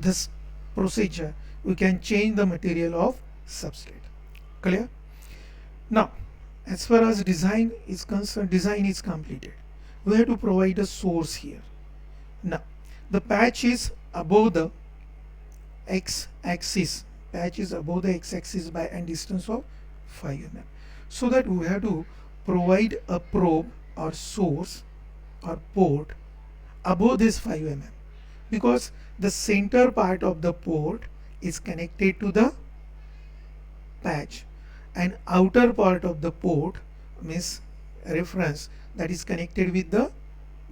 this procedure we can change the material of substrate. Clear? Now, as far as design is concerned, design is completed. We have to provide a source here. Now, the patch is above the x-axis. Patch is above the x-axis by a distance of 5 mm. So that we have to provide a probe or source or port above this 5 mm, because the center part of the port is connected to the patch and outer part of the port means reference that is connected with the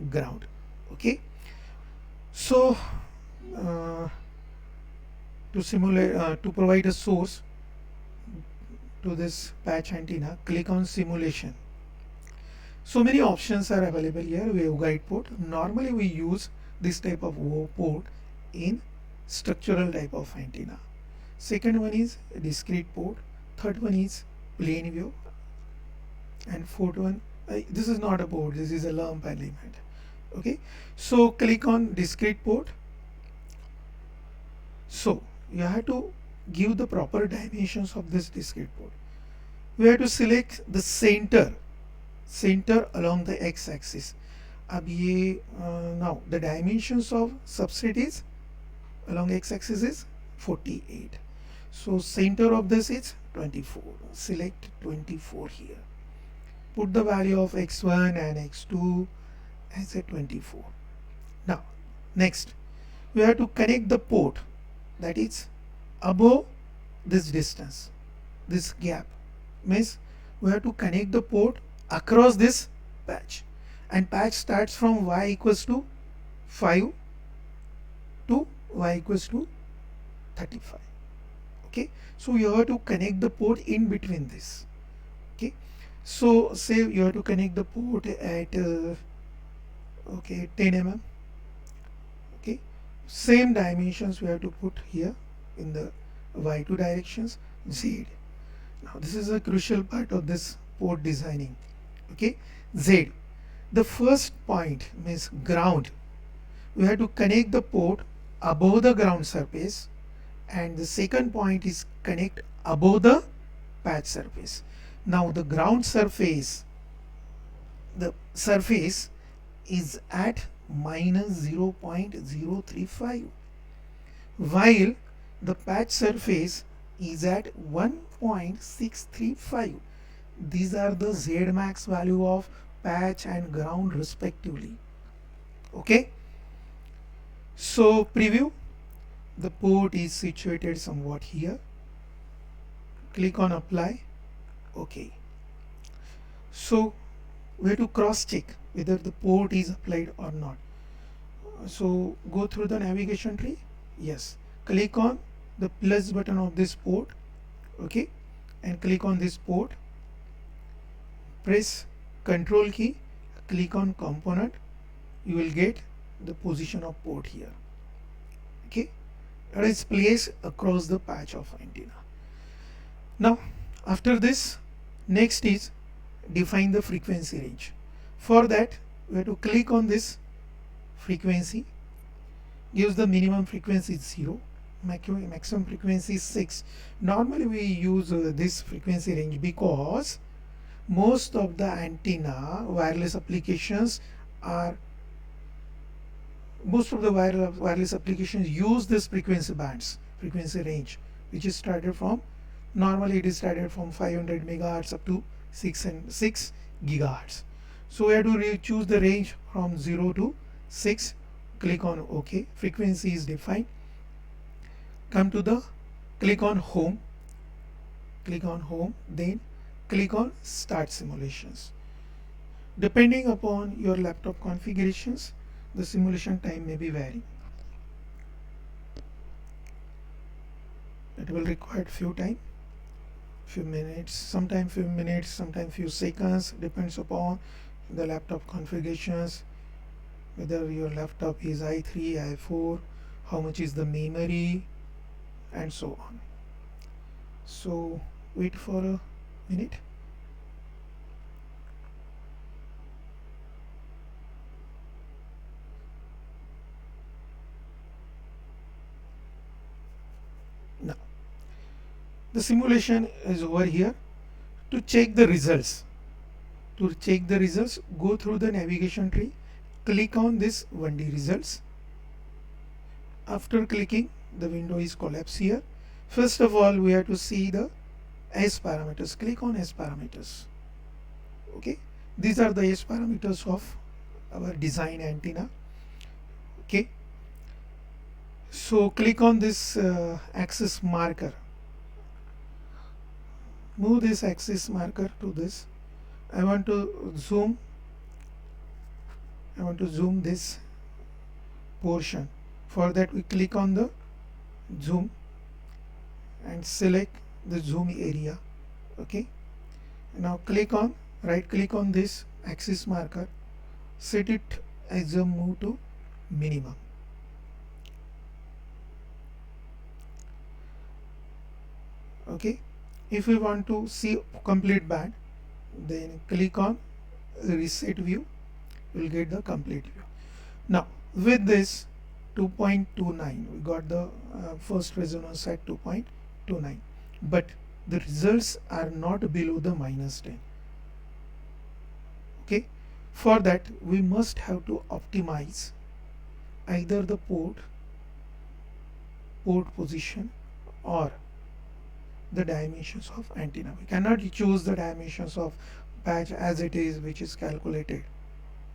ground. Okay, so uh, to simulate to provide a source to this patch antenna, click on simulation. So many options are available here. Waveguide port, normally we use this type of port in structural type of antenna. Second one is discrete port, third one is plane view, and fourth one, this is not a port, this is a lump element. Okay, so click on discrete port. So you have to give the proper dimensions of this discrete port. We have to select the center along the x-axis. अब ये now the dimensions of substrate is along x-axis is 48. So center of this is 24. Select 24 here. Put the value of x1 and x2 as a 24. Now next we have to connect the port that is above this distance, this gap means we have to connect the port across this patch, and patch starts from y equals to 5 to y equals to 35. Okay, so you have to connect the port in between this. Okay, so say you have to connect the port at okay 10 mm. Okay, same dimensions we have to put here in the y2 directions, z. Now this is a crucial part of this port designing. Okay, z, the first point means ground, we have to connect the port above the ground surface, and the second point is connect above the patch surface. Now the ground surface, the surface is at minus 0.035, while the patch surface is at 1.635. These are the Z max value of patch and ground respectively. Okay, so preview, the port is situated somewhat here. Click on apply. Okay, so we have to cross check whether the port is applied or not. So go through the navigation tree. Yes, click on the plus button of this port. Okay, and click on this port, press control key, click on component, you will get the position of port here. Okay, it is placed across the patch of antenna. Now after this, next is define the frequency range. For that we have to click on this frequency, gives the minimum frequency is 0, maximum frequency is 6. Normally we use this frequency range because most of the antenna wireless applications are wireless applications use this frequency bands, frequency range, which is started from, normally it is started from 500 megahertz up to 6 gigahertz. So we have to choose the range from 0 to 6. Click on OK. Frequency is defined. Come to the, click on home, then click on start simulations. Depending upon your laptop configurations, the simulation time may be varying. It will require few minutes, sometimes few seconds, depends upon the laptop configurations, whether your laptop is i3, i4, how much is the memory, and so on. So wait for a minute. The simulation is over here. To check the results, go through the navigation tree, click on this 1D results. After clicking, the window is collapsed here. First of all, we have to see the S parameters. Click on S parameters. Okay, these are the S parameters of our design antenna. Okay, so click on this axis marker. Move this axis marker to this. I want to zoom this portion. For that, we click on the zoom and select the zoom area. Okay, now right click on this axis marker, set it as a move to minimum. Okay, if we want to see complete band, then click on reset view. You will get the complete view. Now with this 2.29, we got the first resonance at 2.29, but the results are not below the -10. Okay, for that we must have to optimize either the port position or the dimensions of antenna. We cannot choose the dimensions of patch as it is, which is calculated.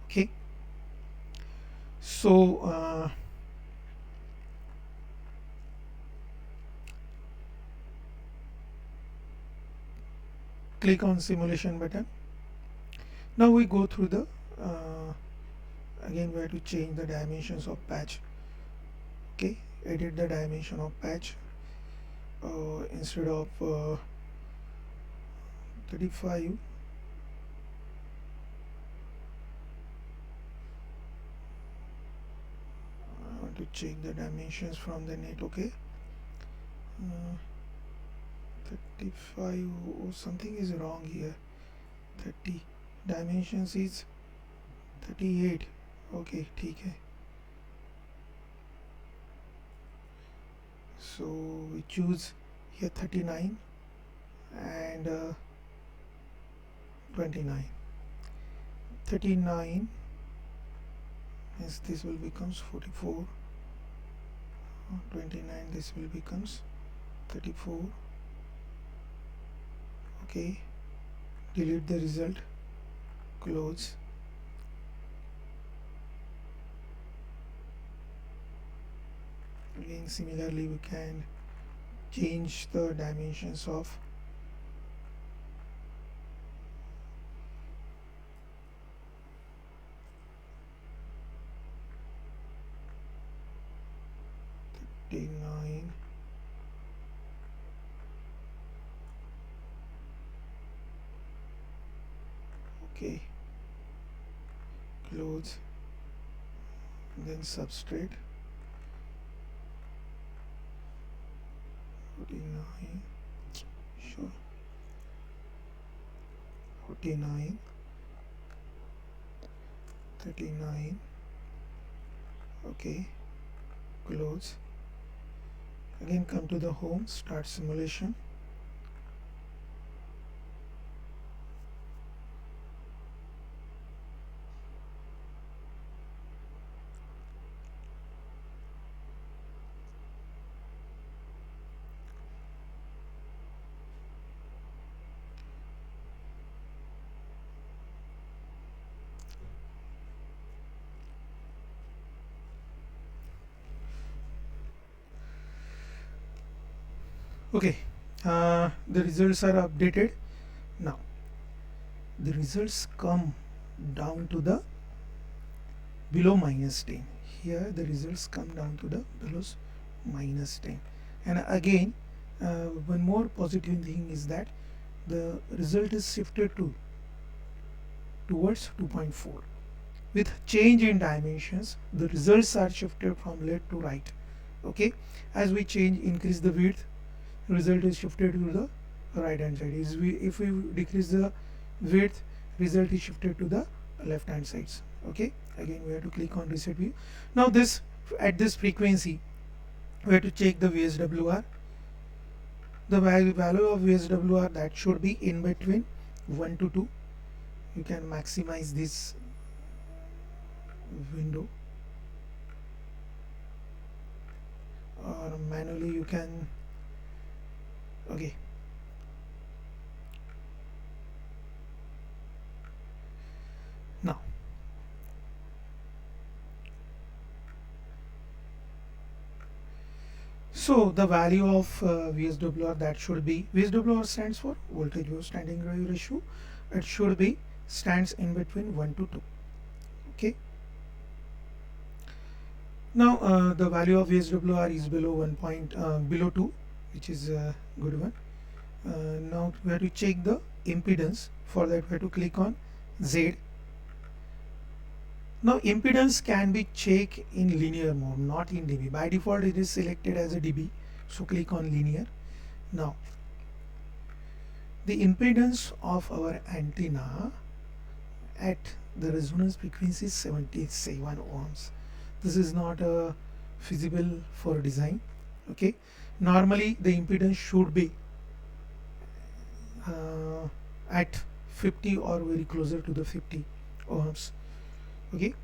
Okay, so click on simulation button. Now we go through the again we have to change the dimensions of patch. Okay, edit the dimension of patch. Instead of 35, I want to check the dimensions from the net. Okay, 35, oh, something is wrong here. 30 dimensions is 38. Okay, ठीक है. So we choose here 39 and 29. 39 means this will becomes 44. 29 this will becomes 34. Okay, delete the result, close. Again similarly we can change the dimensions of -39. Okay, close, then substrate. 49, sure, 49, 39. Okay, close. Again come to the home, start simulation. Okay, the results are updated. Now the results come down to the below -10. Here the results come down to the below -10. And again one more positive thing is that the result is shifted towards 2.4. With change in dimensions, the results are shifted from left to right. Okay, as we increase the width, result is shifted to the right hand side. If we decrease the width, result is shifted to the left hand sides. Okay, again we have to click on reset view. Now at this frequency we have to check the VSWR. the value of VSWR that should be in between 1 to 2. You can maximize this window, or manually you can. Okay, now so the value of VSWR that should be, VSWR stands for voltage over standing wave ratio, it should be stands in between 1 to 2. Okay, now the value of VSWR is below 2, which is a good one. Now we have to check the impedance. For that we have to click on Z. Now impedance can be checked in linear mode, not in dB. By default it is selected as a dB, so click on linear. Now the impedance of our antenna at the resonance frequency is 77 ohms. This is not feasible for design. Okay, normally the impedance should be at 50 or very closer to the 50 ohms. Okay,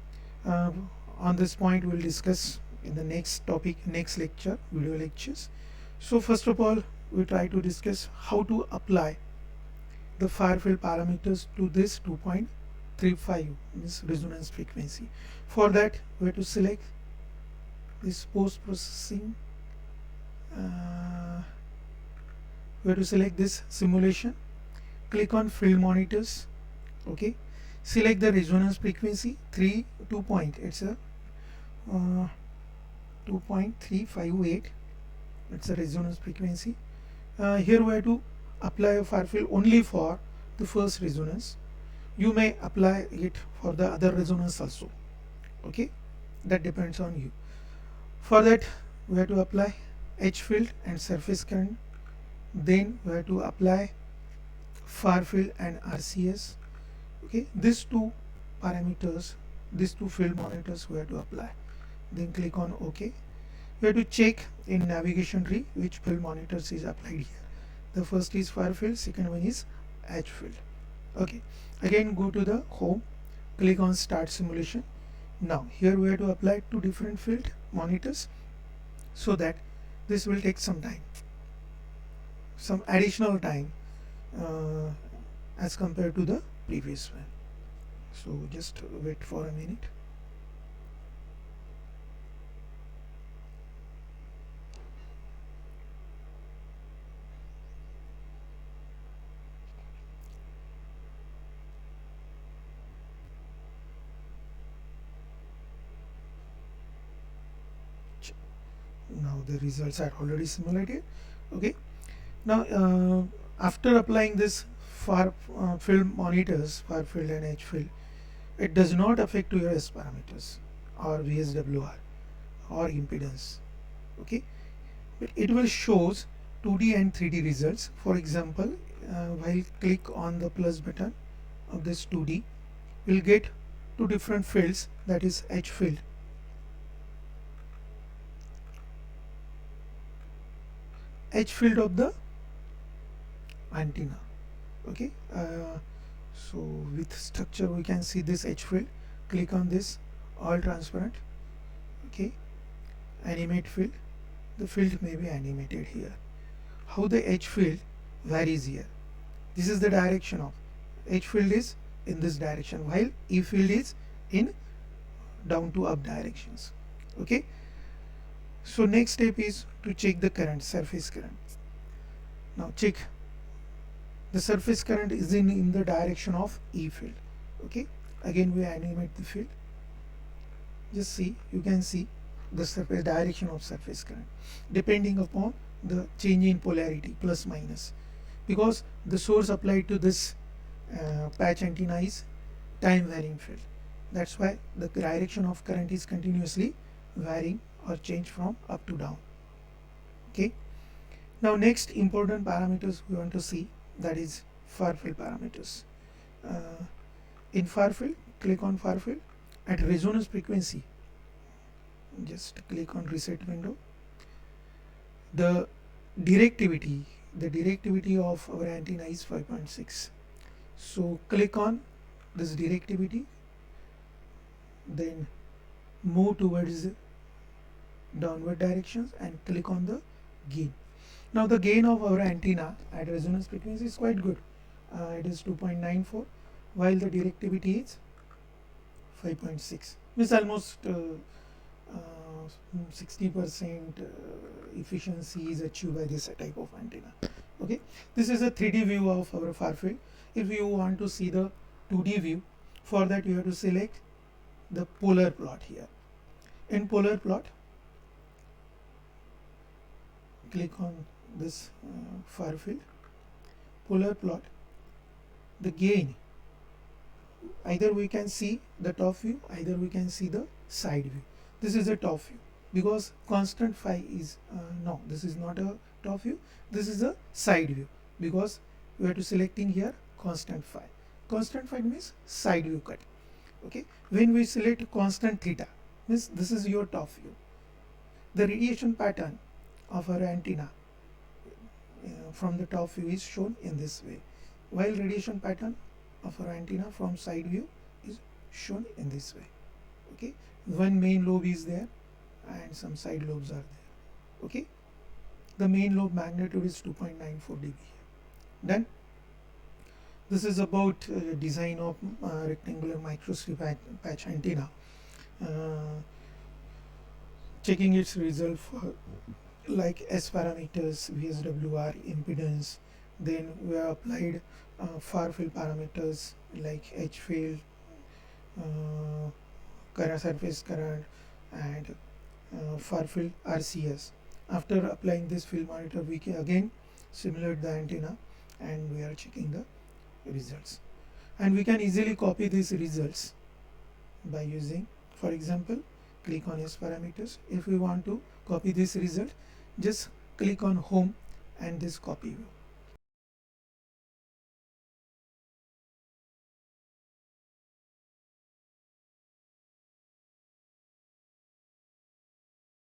on this point we will discuss in the next topic, next lecture, video lectures. So first of all we try to discuss how to apply the far field parameters to this 2.35 means resonance frequency. For that we have to select this post processing, we have to select this simulation, click on field monitors. Okay, select the resonance frequency 2 it's a 2.358, it's a resonance frequency. Here we have to apply a far field only for the first resonance. You may apply it for the other resonance also. Okay, that depends on you. For that we have to apply H field and surface current, then we have to apply far field and RCS. Okay, these two parameters, these two field monitors we have to apply, then click on OK. We have to check in navigation tree which field monitors is applied here. The first is far field, second one is H field. Okay, again go to the home, click on start simulation. Now here we have to apply two different field monitors, so that this will take some time, some additional time as compared to the previous one. So just wait for a minute. Now the results are already simulated. Okay, now after applying this far field monitors, far field and H field, it does not affect to your S parameters or VSWR or impedance. Okay, but it will shows 2D and 3D results. For example, while click on the plus button of this 2D, we'll get two different fields, that is H field, H field of the antenna. Okay, so with structure we can see this H field. Click on this all transparent. Okay, animate field, the field may be animated here. How the H field varies here, this is the direction of H field is in this direction, while E field is in down to up directions. Okay, so next step is to check the current, surface current. Now check the surface current is in the direction of E field. Okay, again we animate the field. Just see, you can see the surface direction of surface current depending upon the change in polarity, plus minus, because the source applied to this patch antenna is time varying field. That's why the direction of current is continuously varying or change from up to down. Okay, now next important parameters we want to see, that is far field parameters. In far field, click on far field. At resonance frequency, just click on reset window. The directivity, the directivity of our antenna is 5.6. So click on this directivity, then move towards the downward directions and click on the gain. Now the gain of our antenna at resonance frequency is quite good. It is 2.94, while the directivity is 5.6. Means almost 60% efficiency is achieved by this type of antenna. Okay, this is a 3D view of our far field. If you want to see the 2D view, for that you have to select the polar plot here. In polar plot, click on this far field, polar plot. The gain, either we can see the top view, either we can see the side view. This is a top view because constant phi is no, this is not a top view, this is a side view because we are to selecting here constant phi. Constant phi means side view cut. Okay, when we select constant theta, means this is your top view. The radiation pattern of our antenna from the top view is shown in this way, while radiation pattern of our antenna from side view is shown in this way. Okay, one main lobe is there and some side lobes are there. Okay, the main lobe magnitude is 2.94 dB. Done. This is about design of rectangular microstrip patch antenna. Checking its result for like S parameters, VSWR, impedance. Then we have applied far field parameters like H field, current surface current, and far field RCS. After applying this field monitor, we can again simulate the antenna and we are checking the results. And we can easily copy these results by using, for example, click on S parameters. If we want to copy this result, just click on home and this copy view.